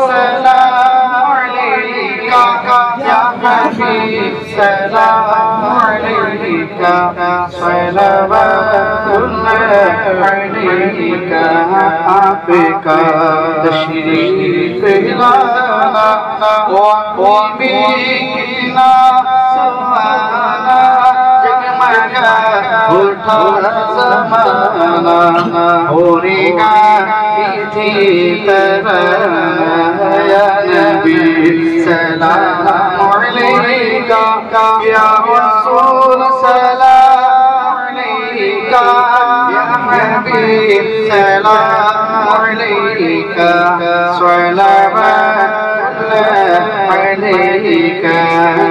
सलाम अलैका या हबीब सलाम अलैका सलावतुल्लाह अलैका आपका तशरीफ लाना व बिना सुहाना जगमगा उठा ज़माना होरेगा इसी तरह या नबी सलाम अलैका या रसूल सलाम अलैका या हबीब सलाम अलैका सलावतुल्लाह अलैका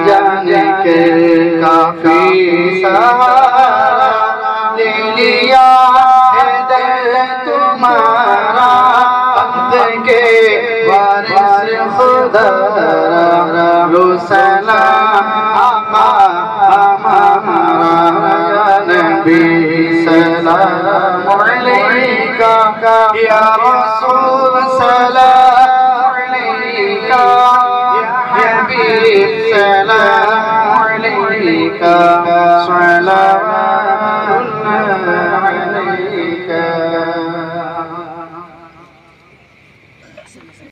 जाने के काफी सहारा ले लिया है दिल तुम्हारा अब्द के वारिस खुदा रो सलाम आका हमारा या नबी सलाम अलैका या रसूल सलाम